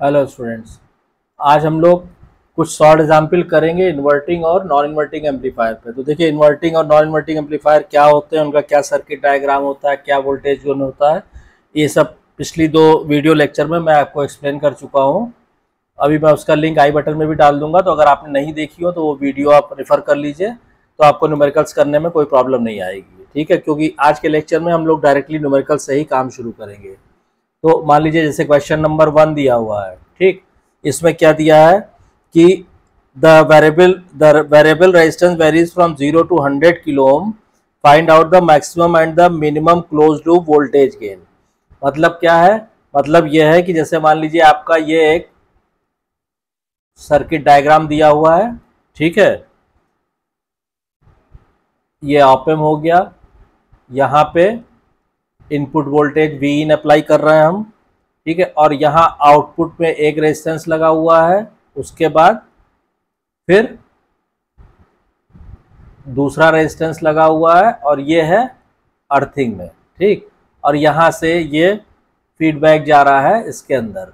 Hello students, आज हम लोग कुछ शॉर्ट एग्जाम्पल करेंगे इन्वर्टिंग और नॉन इन्वर्टिंग एम्पलीफायर पे। तो देखिए, इन्वर्टिंग और नॉन इन्वर्टिंग एम्पलीफायर क्या होते हैं, उनका क्या सर्किट डायग्राम होता है, क्या वोल्टेज गेन होता है, ये सब पिछली दो वीडियो लेक्चर में मैं आपको एक्सप्लेन कर चुका हूँ। अभी मैं उसका लिंक आई बटन में भी डाल दूंगा, तो अगर आपने नहीं देखी हो तो वो वीडियो आप रेफर कर लीजिए, तो आपको न्यूमेरिकल्स करने में कोई प्रॉब्लम नहीं आएगी। ठीक है, क्योंकि आज के लेक्चर में हम लोग डायरेक्टली न्यूमेरिकल से ही काम शुरू करेंगे। तो मान लीजिए जैसे क्वेश्चन नंबर 1 दिया हुआ है, ठीक, इसमें क्या दिया है कि the variable resistance varies from 0 to 100 kilo ohm, find out the maximum and the minimum close loop voltage gain. मतलब क्या है? मतलब यह है कि जैसे मान लीजिए आपका ये एक सर्किट डायग्राम दिया हुआ है, ठीक है, ये ऑप एम्प हो गया, यहाँ पे इनपुट वोल्टेज वी इन अप्लाई कर रहे हैं हम, ठीक है, और यहाँ आउटपुट में एक रेजिस्टेंस लगा हुआ है, उसके बाद फिर दूसरा रेजिस्टेंस लगा हुआ है, और ये है अर्थिंग में, ठीक, और यहाँ से ये फीडबैक जा रहा है इसके अंदर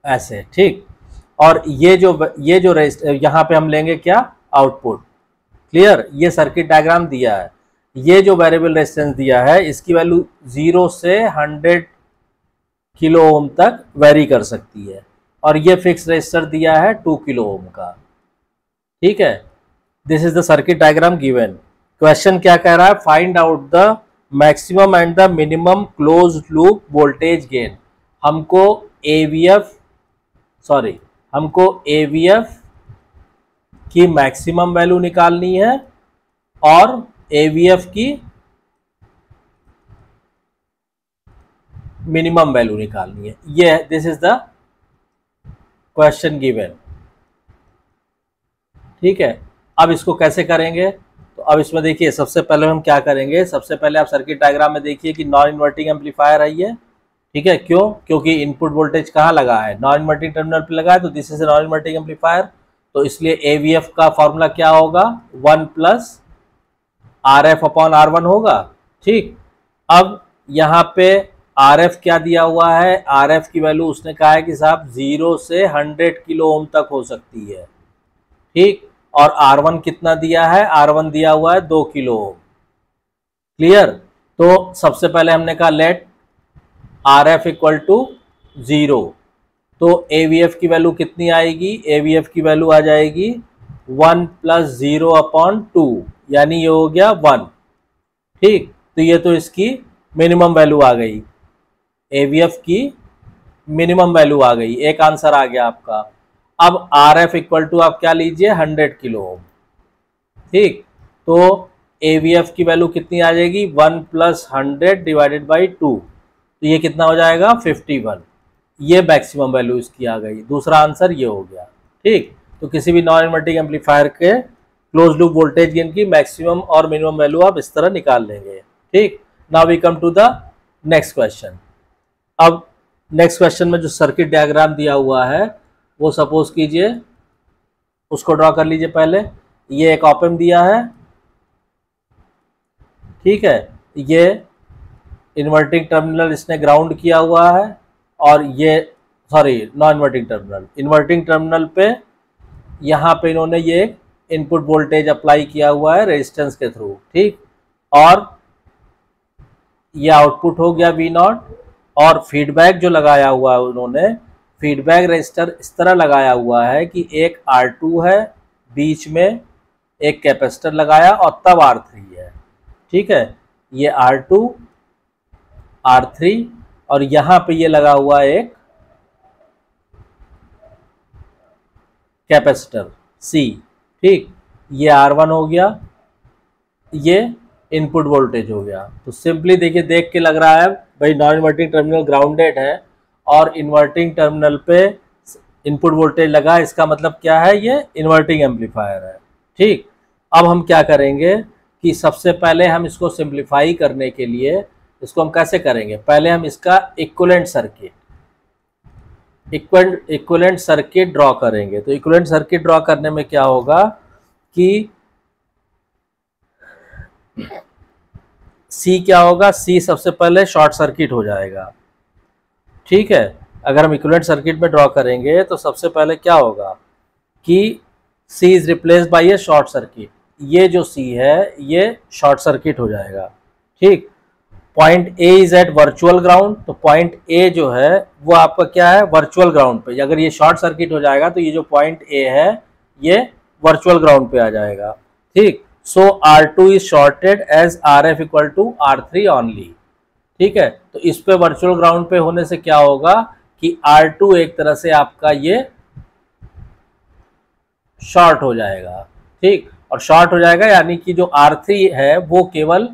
ऐसे, ठीक, और ये जो यहाँ पे हम लेंगे क्या, आउटपुट। क्लियर? ये सर्किट डायग्राम दिया है। ये जो वेरिएबल रेजिस्टेंस दिया है इसकी वैल्यू 0 से 100 किलो ओम तक वेरी कर सकती है, और ये फिक्स रेजिस्टर दिया है 2 किलो ओम का। ठीक है, this is the circuit diagram given. Question क्या कह रहा है? Find out the maximum and the minimum close loop voltage gain. हमको एवीएफ की मैक्सिमम वैल्यू निकालनी है और एवीएफ की मिनिमम वैल्यू निकालनी है। ये this is the question given. ठीक है, अब इसको कैसे करेंगे? तो अब इसमें देखिए, सबसे पहले हम क्या करेंगे, सबसे पहले आप सर्किट डायग्राम में देखिए कि नॉन इन्वर्टिंग एम्पलीफायर है ये। ठीक है, क्यों? क्योंकि इनपुट वोल्टेज कहाँ लगा है, नॉन इन्वर्टिंग टर्मिनल पे लगा है, तो this is non inverting amplifier. तो इसलिए एवीएफ का फॉर्मूला क्या होगा, 1 प्लस RF अपॉन R1 होगा। ठीक, अब यहाँ पे RF क्या दिया हुआ है, RF की वैल्यू उसने कहा है कि साहब 0 से 100 किलो ओम तक हो सकती है। ठीक, और R1 कितना दिया है, R1 दिया हुआ है 2 किलो ओम। क्लियर? तो सबसे पहले हमने कहा लेट RF इक्वल टू 0, तो AVF की वैल्यू कितनी आएगी, AVF की वैल्यू आ जाएगी 1 प्लस 0 अपॉन 2, यानी ये हो गया 1। ठीक, तो ये तो इसकी मिनिमम वैल्यू आ गई, AVF की मिनिमम वैल्यू आ गई, एक आंसर आ गया आपका। अब RF इक्वल टू आप क्या लीजिए, 100 किलो ओम। ठीक, तो AVF की वैल्यू कितनी आ जाएगी, 1 प्लस 100 डिवाइडेड बाई 2, तो ये कितना हो जाएगा, 51। ये मैक्सिमम वैल्यू इसकी आ गई, दूसरा आंसर ये हो गया। ठीक, तो किसी भी नॉन इन्वर्टिंग एम्पलीफायर के क्लोज लूप वोल्टेज गेन की मैक्सिमम और मिनिमम वैल्यू आप इस तरह निकाल लेंगे। ठीक, now we come to the next question. अब नेक्स्ट क्वेश्चन में जो सर्किट डायग्राम दिया हुआ है वो सपोज कीजिए, उसको ड्रॉ कर लीजिए पहले। ये एक ऑप एम्प दिया है, ठीक है, ये इन्वर्टिंग टर्मिनल इसने ग्राउंड किया हुआ है, और ये non inverting terminal, inverting terminal पे यहाँ पे इन्होंने ये इनपुट वोल्टेज अप्लाई किया हुआ है रेजिस्टेंस के थ्रू। ठीक, और ये आउटपुट हो गया V0, और फीडबैक जो लगाया हुआ है उन्होंने, फीडबैक रेजिस्टर इस तरह लगाया हुआ है कि एक R2 है, बीच में एक कैपेसिटर लगाया, और तब R3 है। ठीक है, ये R2 R3, और यहाँ पे ये लगा हुआ है एक कैपेसिटर C। ठीक, ये R1 हो गया, ये इनपुट वोल्टेज हो गया। तो सिंपली देखिए, देख के लग रहा है भाई नॉन इन्वर्टिंग टर्मिनल ग्राउंडेड है और इन्वर्टिंग टर्मिनल पे इनपुट वोल्टेज लगा, इसका मतलब क्या है, ये इन्वर्टिंग एम्पलीफायर है। ठीक, अब हम क्या करेंगे कि सबसे पहले हम इसको सिंप्लीफाई करने के लिए इसको हम कैसे करेंगे, पहले हम इसका इक्विवेलेंट सर्किट ड्रॉ करेंगे। तो इक्विवेलेंट सर्किट ड्रॉ करने में क्या होगा कि C क्या होगा, C सबसे पहले शॉर्ट सर्किट हो जाएगा। ठीक है, अगर हम इक्विवेलेंट सर्किट में ड्रॉ करेंगे तो सबसे पहले क्या होगा कि C is replace by A short circuit. ये जो C है ये शॉर्ट सर्किट हो जाएगा, ठीक। Point A is at virtual ground, तो पॉइंट A जो है वो आपका क्या है, वर्चुअल ग्राउंड पे। अगर ये शॉर्ट सर्किट हो जाएगा तो ये जो पॉइंट A है ये वर्चुअल ग्राउंड पे आ जाएगा, ठीक। So R2 is shorted as RF equal to R3 only, ठीक है। तो इस पे वर्चुअल ग्राउंड पे होने से क्या होगा कि R2 एक तरह से आपका ये शॉर्ट हो जाएगा, ठीक। और शॉर्ट हो जाएगा यानी कि जो R3 है वो केवल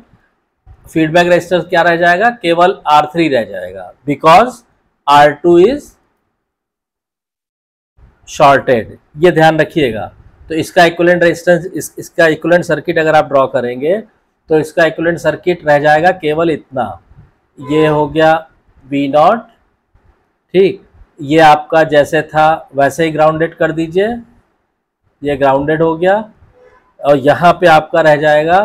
फीडबैक रेजिस्टेंस क्या रह जाएगा, केवल R3 रह जाएगा, बिकॉज R2 इज शॉर्टेड। ये ध्यान रखिएगा। तो इसका इक्विवेलेंट रेजिस्टेंस, इसका इक्विवेलेंट सर्किट अगर आप ड्रॉ करेंगे तो इसका इक्विवेलेंट सर्किट रह जाएगा केवल इतना, ये हो गया V0, ठीक। ये आपका जैसे था वैसे ही ग्राउंडेड कर दीजिए, ये ग्राउंडेड हो गया। और यहाँ पे आपका रह जाएगा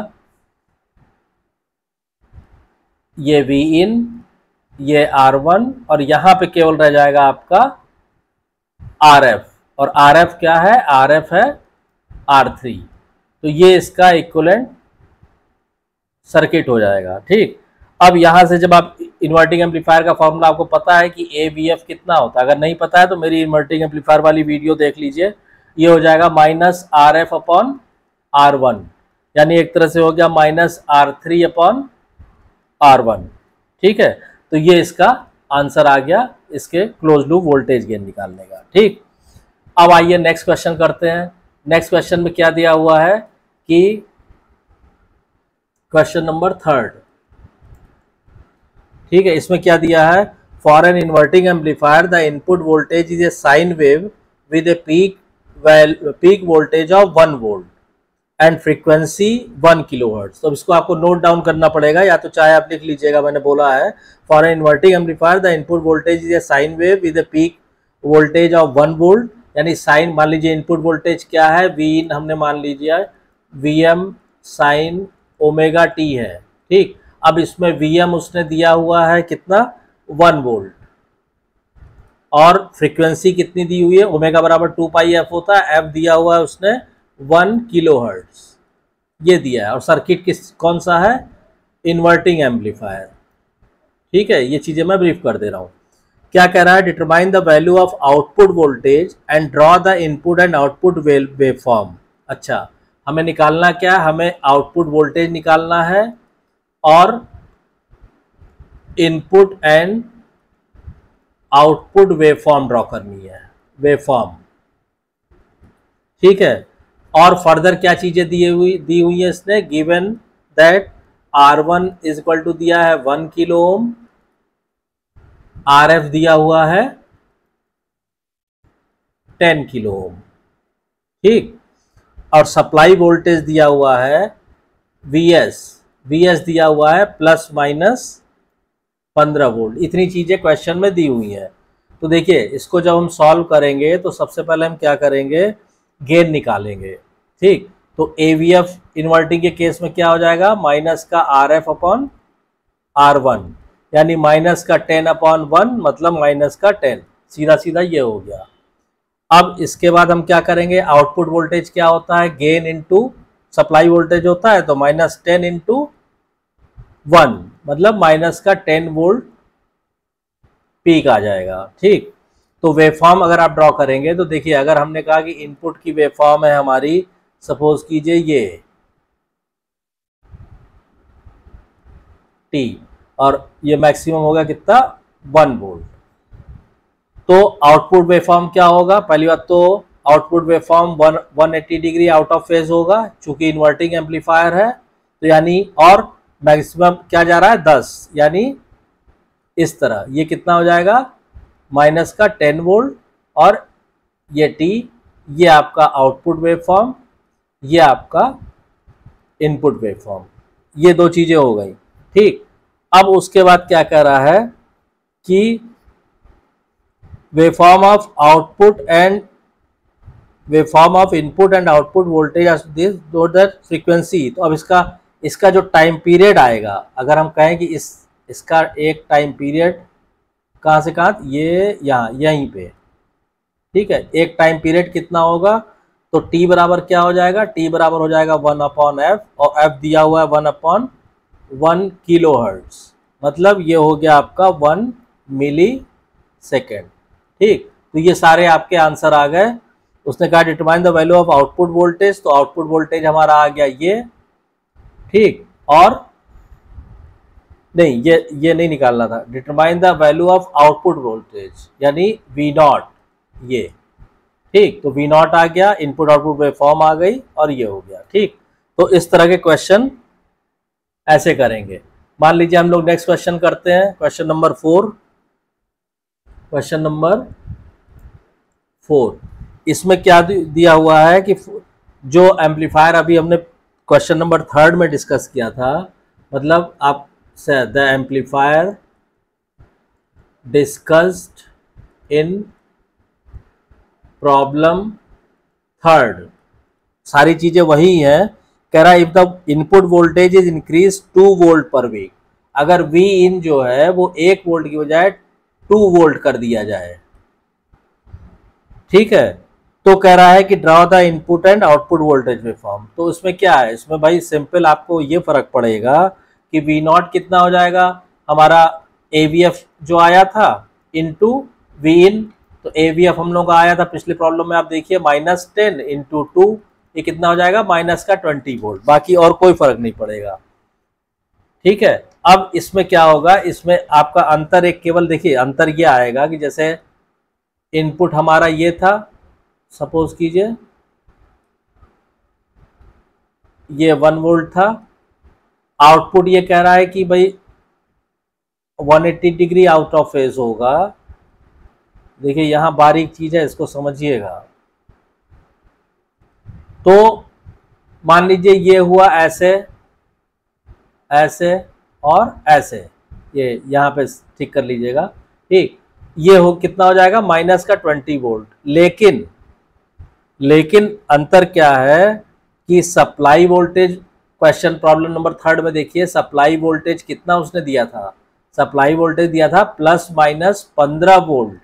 ये Vin, ये R1, और यहाँ पे केवल रह जाएगा आपका RF। और RF क्या है, RF है R3। तो ये इसका इक्विवेलेंट सर्किट हो जाएगा, ठीक। अब यहाँ से जब आप इन्वर्टिंग एम्पलीफायर का फॉर्मूला आपको पता है कि AVF कितना होता है, अगर नहीं पता है तो मेरी इन्वर्टिंग एम्पलीफायर वाली वीडियो देख लीजिए। ये हो जाएगा माइनस RF अपॉन R1, यानी एक तरह से हो गया माइनस R3 अपॉन R1, ठीक है। तो ये इसका आंसर आ गया इसके क्लोज लूप वोल्टेज गेन निकालने का, ठीक। अब आइए नेक्स्ट क्वेश्चन करते हैं। नेक्स्ट क्वेश्चन में क्या दिया हुआ है कि क्वेश्चन नंबर 3, ठीक है। इसमें क्या दिया है, for an inverting amplifier the input voltage is a sine wave with a peak voltage of 1 volt and frequency 1 kilohertz. तो इसको आपको नोट डाउन करना पड़ेगा, या तो चाहे आप लिख लीजिएगा, मैंने बोला है for an inverting amplifier the input voltage is a sine wave with a peak voltage of 1 volt, यानी साइन मान लीजिए इनपुट वोल्टेज क्या है, Vin हमने मान लीजिए Vm साइन ओमेगा t है, ठीक। अब इसमें Vm उसने दिया हुआ है कितना, 1 वोल्ट, और फ्रीक्वेंसी कितनी दी हुई है, ओमेगा बराबर 2 पाई f होता है, f दिया हुआ है उसने 1 किलोहर्ट्ज, ये दिया है। और सर्किट कौन सा है, इन्वर्टिंग एम्पलीफायर, ठीक है। ये चीजें मैं ब्रीफ कर दे रहा हूं। क्या कह रहा है, determine the value of output voltage and draw the input and output waveform. अच्छा, हमें निकालना क्या, हमें आउटपुट वोल्टेज निकालना है और input and output waveform draw करनी है, वेवफॉर्म, ठीक है। और फर्दर क्या चीजें दी हुई है इसने, given that R1 is equal to दिया है 1 किलो ओम, RF दिया हुआ है 10 किलो ओम, ठीक। और सप्लाई वोल्टेज दिया हुआ है VS दिया हुआ है प्लस माइनस 15 वोल्ट। इतनी चीजें क्वेश्चन में दी हुई हैं। तो देखिए इसको जब हम सॉल्व करेंगे तो सबसे पहले हम क्या करेंगे, गेन निकालेंगे, ठीक। तो AVF इन्वर्टिंग के केस में क्या हो जाएगा, माइनस का RF अपॉन R1, यानी माइनस का 10 अपॉन 1 मतलब माइनस का 10, सीधा सीधा ये हो गया। अब इसके बाद हम क्या करेंगे, आउटपुट वोल्टेज क्या होता है, गेन इनटू सप्लाई वोल्टेज होता है, तो माइनस 10 इंटू 1 मतलब माइनस का 10 वोल्ट पीक आ जाएगा, ठीक। तो वेवफॉर्म अगर आप ड्रॉ करेंगे तो देखिए, अगर हमने कहा कि इनपुट की वेवफॉर्म है हमारी, सपोज कीजिए ये T, और ये मैक्सिमम होगा कितना, 1 वोल्ट। तो आउटपुट वेवफॉर्म क्या होगा, पहली बात तो output waveform 180 degree out of phase होगा, चूंकि इन्वर्टिंग एम्पलीफायर है, तो यानी, और मैक्सिमम क्या जा रहा है 10, यानी इस तरह ये कितना हो जाएगा, माइनस का 10 वोल्ट, और ये T, ये आपका आउटपुट वेवफॉर्म, ये आपका इनपुट वेवफॉर्म, ये दो चीजें हो गई, ठीक। अब उसके बाद क्या कह रहा है कि waveform of output and waveform of input and output voltage this frequency. तो अब इसका जो टाइम पीरियड आएगा, अगर हम कहें कि इसका एक टाइम पीरियड कहाँ से कहाँ, ये यहाँ यहीं पे, ठीक है। एक टाइम पीरियड कितना होगा, तो टी बराबर क्या हो जाएगा, टी बराबर हो जाएगा 1/f, और f दिया हुआ है 1/1 किलो हर्ट्ज, मतलब ये हो गया आपका 1 मिली सेकेंड, ठीक। तो ये सारे आपके आंसर आ गए। उसने कहा determine the value of output voltage, तो आउटपुट वोल्टेज हमारा आ गया ये, ठीक। और नहीं, ये नहीं निकालना था, determine the value of output voltage यानी V0, ये, ठीक। तो V0 आ गया, इनपुट आउटपुट वेवफॉर्म आ गई, और ये हो गया, ठीक। तो इस तरह के क्वेश्चन ऐसे करेंगे। मान लीजिए हम लोग नेक्स्ट क्वेश्चन करते हैं, क्वेश्चन नंबर 4। क्वेश्चन नंबर 4, इसमें क्या दिया हुआ है कि जो एम्पलीफायर अभी हमने क्वेश्चन नंबर 3 में डिस्कस किया था, मतलब आप the amplifier discussed in problem 3, सारी चीजें वही हैं। कह रहा है if the input voltage is increase 2 volt per week, अगर वी इन जो है वो 1 वोल्ट की बजाय 2 वोल्ट कर दिया जाए, ठीक है। तो कह रहा है कि draw the input and output voltage waveform. तो इसमें क्या है, इसमें भाई सिंपल आपको ये फर्क पड़ेगा कि V0 कितना हो जाएगा हमारा, AVF जो आया था इनटू वी इन, तो AVF हम लोग का आया था पिछले प्रॉब्लम में, आप देखिए -10 इंटू 2, ये कितना हो जाएगा -20 वोल्ट, बाकी और कोई फर्क नहीं पड़ेगा, ठीक है। अब इसमें क्या होगा, इसमें आपका अंतर एक केवल देखिए अंतर ये आएगा कि जैसे इनपुट हमारा ये था, सपोज कीजिए ये 1 वोल्ट था, आउटपुट ये कह रहा है कि भाई 180 डिग्री आउट ऑफ फेज होगा। देखिए यहां बारीक चीज है, इसको समझिएगा। तो मान लीजिए ये हुआ ऐसे, ऐसे और ऐसे, ये यहां पे ठीक कर लीजिएगा, ठीक। ये हो कितना हो जाएगा -20 वोल्ट, लेकिन अंतर क्या है कि supply voltage, question problem number 3 में देखिए सप्लाई वोल्टेज कितना उसने दिया था, सप्लाई वोल्टेज दिया था ±15 वोल्ट।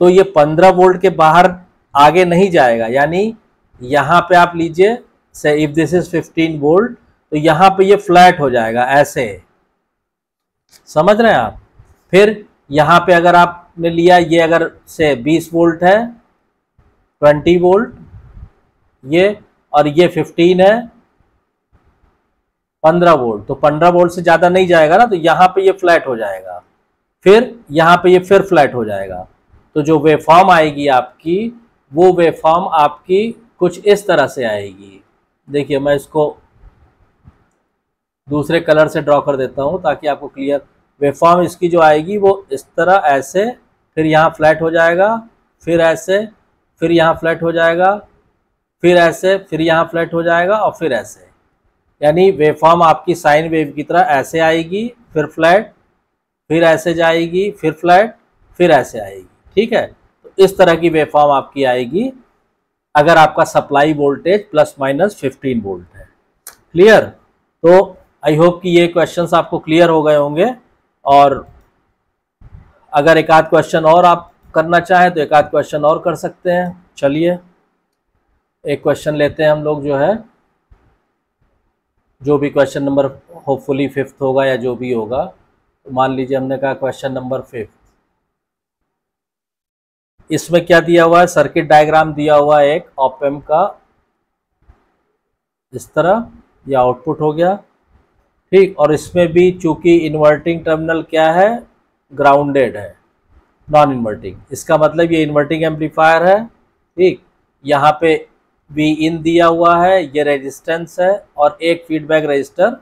तो ये 15 वोल्ट के बाहर आगे नहीं जाएगा, यानी यहाँ पे आप लीजिए से इफ दिस इज 15 वोल्ट, तो यहाँ पे ये फ्लैट हो जाएगा ऐसे, समझ रहे हैं आप। फिर यहाँ पे अगर आपने लिया ये अगर से 20 वोल्ट है, 20 वोल्ट ये, और ये 15 है 15 वोल्ट, तो 15 वोल्ट से ज़्यादा नहीं जाएगा ना, तो यहाँ पे ये फ्लैट हो जाएगा, फिर यहाँ पे ये फिर फ्लैट हो जाएगा। तो जो वेवफॉर्म आएगी आपकी, वो वेवफॉर्म आपकी कुछ इस तरह से आएगी। देखिए मैं इसको दूसरे कलर से ड्रॉ कर देता हूँ ताकि आपको क्लियर, वेवफॉर्म इसकी जो आएगी वो इस तरह ऐसे, फिर यहाँ फ्लैट हो जाएगा, फिर ऐसे, फिर यहाँ फ्लैट हो जाएगा, फिर ऐसे, फिर यहाँ फ्लैट हो जाएगा, और फिर ऐसे। यानी वेवफॉर्म आपकी साइन वेव की तरह ऐसे आएगी, फिर फ्लैट, फिर ऐसे जाएगी, फिर फ्लैट, फिर ऐसे आएगी, ठीक है। तो इस तरह की वेवफॉर्म आपकी आएगी अगर आपका सप्लाई वोल्टेज ±15 वोल्ट है। क्लियर? तो आई होप कि ये क्वेश्चंस आपको क्लियर हो गए होंगे, और अगर एक आध क्वेश्चन और आप करना चाहें तो एक आध क्वेश्चन और कर सकते हैं। चलिए एक क्वेश्चन लेते हैं हम लोग, जो है जो भी क्वेश्चन नंबर होपफुली 5th होगा या जो भी होगा। तो मान लीजिए हमने कहा क्वेश्चन नंबर 5, इसमें क्या दिया हुआ है, सर्किट डायग्राम दिया हुआ है एक ऑप एम्प का, इस तरह ये आउटपुट हो गया, ठीक। और इसमें भी चूंकि इन्वर्टिंग टर्मिनल क्या है, ग्राउंडेड है, नॉन इन्वर्टिंग, इसका मतलब ये इन्वर्टिंग एम्पलीफायर है, ठीक। यहाँ पे वी इन दिया हुआ है, ये रेजिस्टेंस है, और एक फीडबैक रजिस्टर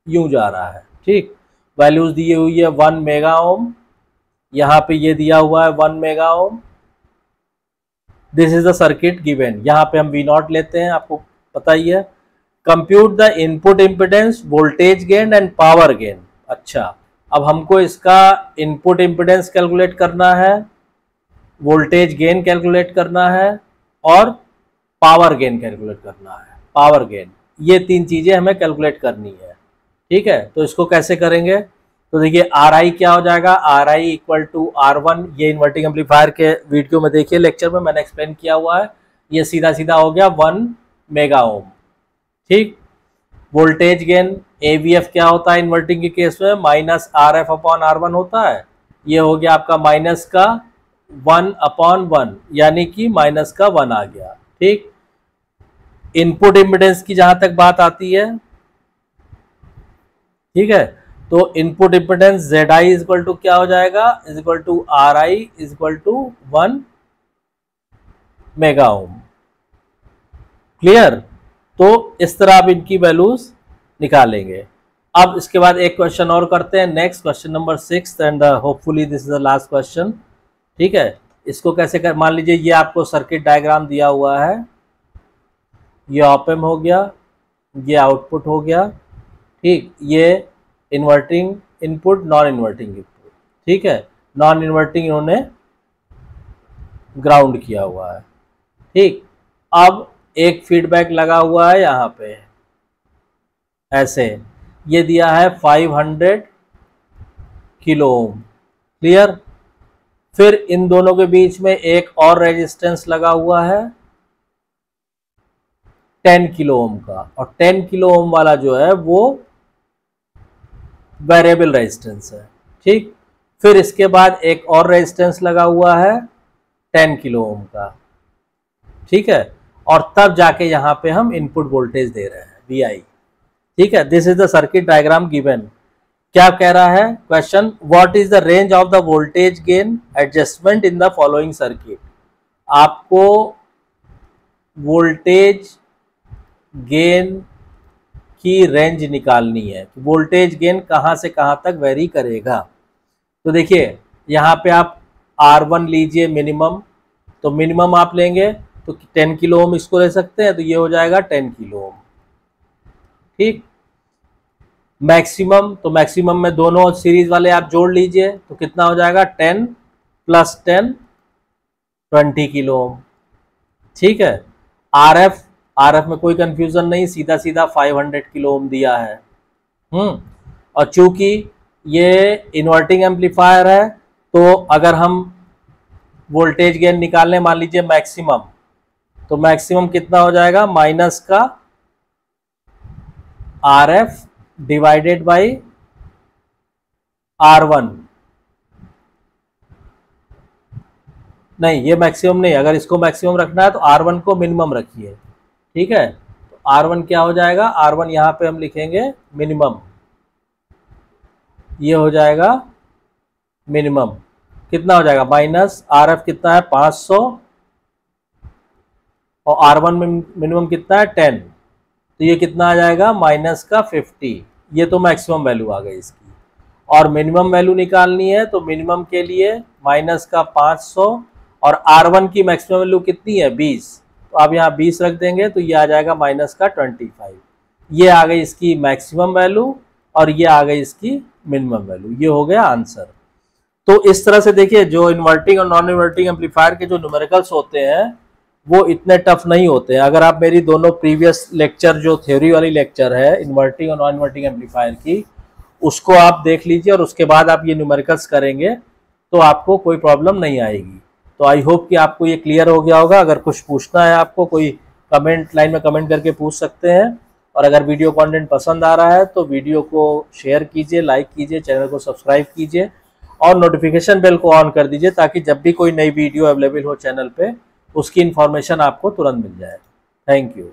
यूं जा रहा है, ठीक। वैल्यूज दी हुई है 1 मेगा ओम, यहाँ पे ये दिया हुआ है 1 mega Om. This is the circuit given. यहाँ पे हम V0 लेते हैं, आपको पता ही है। Compute the input impedance, voltage gain and power gain. अच्छा, अब हमको इसका इनपुट इम्पिडेंस कैलकुलेट करना है, वोल्टेज गेन कैलकुलेट करना है, और पावर गेन कैलकुलेट करना है। पावर गेन, ये तीन चीजें हमें कैलकुलेट करनी है, ठीक है। तो इसको कैसे करेंगे, तो देखिए आर आई क्या हो जाएगा, R I equal to R one, ये इन्वर्टिंग एम्पलीफायर के वीडियो में देखिए लेक्चर में मैंने एक्सप्लेन किया हुआ है, ये सीधा सीधा हो गया 1 मेगा ओम। ठीक, वोल्टेज गेन AVF क्या होता है इन्वर्टिंग के केस में, माइनस RF अपॉन R1 होता है, ये हो गया आपका माइनस का 1/1 यानी कि माइनस का 1 आ गया। ठीक, इनपुट इम्पीडेंस की जहां तक बात आती है, ठीक है, तो input impedance ZI is equal to क्या हो जाएगा, is equal to RI is equal to 1 mega ohm. Clear, तो इस तरह आप इनकी वैल्यूज निकालेंगे। अब इसके बाद एक क्वेश्चन और करते हैं, next question number 6 and hopefully this is the last question. ठीक है, इसको कैसे कर, मान लीजिए ये आपको सर्किट डायग्राम दिया हुआ है, ये ऑप एम्प हो गया, ये आउटपुट हो गया। ठीक, ये inverting input, non inverting input. ठीक है, नॉन इन्वर्टिंग इन्होंने ग्राउंड किया हुआ है। ठीक, अब एक फीडबैक लगा हुआ है यहाँ पे ऐसे, ये दिया है 500 किलो ओम। क्लियर, फिर इन दोनों के बीच में एक और रेजिस्टेंस लगा हुआ है 10 किलो ओम का, और 10 किलो ओम वाला जो है वो वेरिएबल रेजिस्टेंस है। ठीक, फिर इसके बाद एक और रेजिस्टेंस लगा हुआ है 10 किलो ओम का। ठीक है, और तब जाके यहां पे हम इनपुट वोल्टेज दे रहे हैं VI। ठीक है, this is the circuit diagram given. क्या कह रहा है question, what is the range of the voltage gain adjustment in the following circuit. आपको वोल्टेज गेन की रेंज निकालनी है, वोल्टेज गेन कहां से कहां तक वेरी करेगा। तो देखिए यहाँ पे आप R1 लीजिए मिनिमम, तो मिनिमम आप लेंगे तो 10 किलो ओम इसको ले सकते हैं, तो ये हो जाएगा 10 किलो ओम। ठीक, मैक्सिमम, तो मैक्सिमम में दोनों सीरीज वाले आप जोड़ लीजिए तो कितना हो जाएगा 10 + 10 20 किलो ओम। ठीक है, RF में कोई कंफ्यूजन नहीं, सीधा सीधा 500 किलो ओम दिया है। और चूंकि ये इन्वर्टिंग एम्पलीफायर है तो अगर हम वोल्टेज गेन निकालने मान लीजिए मैक्सिमम, तो मैक्सिमम कितना हो जाएगा, माइनस का RF डिवाइडेड बाई R1। नहीं, ये मैक्सिमम नहीं, अगर इसको मैक्सिमम रखना है तो R1 को मिनिमम रखिए। ठीक है, तो R1 क्या हो जाएगा, R1 यहां पे हम लिखेंगे मिनिमम, ये हो जाएगा मिनिमम, कितना हो जाएगा माइनस RF कितना है 500 और R1 में मिनिमम कितना है 10, तो ये कितना आ जाएगा माइनस का 50। ये तो मैक्सिमम वैल्यू आ गई इसकी, और मिनिमम वैल्यू निकालनी है तो मिनिमम के लिए माइनस का 500 और R1 की मैक्सिमम वैल्यू कितनी है 20, तो आप यहाँ 20 रख देंगे तो ये आ जाएगा माइनस का 25। ये आ गई इसकी मैक्सिमम वैल्यू और ये आ गई इसकी मिनिमम वैल्यू, ये हो गया आंसर। तो इस तरह से देखिए जो इन्वर्टिंग और नॉन इन्वर्टिंग एम्पलीफायर के जो न्यूमेरिकल्स होते हैं वो इतने टफ नहीं होते हैं। अगर आप मेरी दोनों प्रीवियस लेक्चर जो थ्योरी वाली लेक्चर है इन्वर्टिंग और नॉन इन्वर्टिंग एम्पलीफायर की, उसको आप देख लीजिए और उसके बाद आप ये न्यूमेरिकल्स करेंगे तो आपको कोई प्रॉब्लम नहीं आएगी। तो आई होप कि आपको ये क्लियर हो गया होगा। अगर कुछ पूछना है आपको, कोई कमेंट लाइन में कमेंट करके पूछ सकते हैं, और अगर वीडियो कंटेंट पसंद आ रहा है तो वीडियो को शेयर कीजिए, लाइक कीजिए, चैनल को सब्सक्राइब कीजिए और नोटिफिकेशन बेल को ऑन कर दीजिए ताकि जब भी कोई नई वीडियो अवेलेबल हो चैनल पे उसकी इन्फॉर्मेशन आपको तुरंत मिल जाए। Thank you.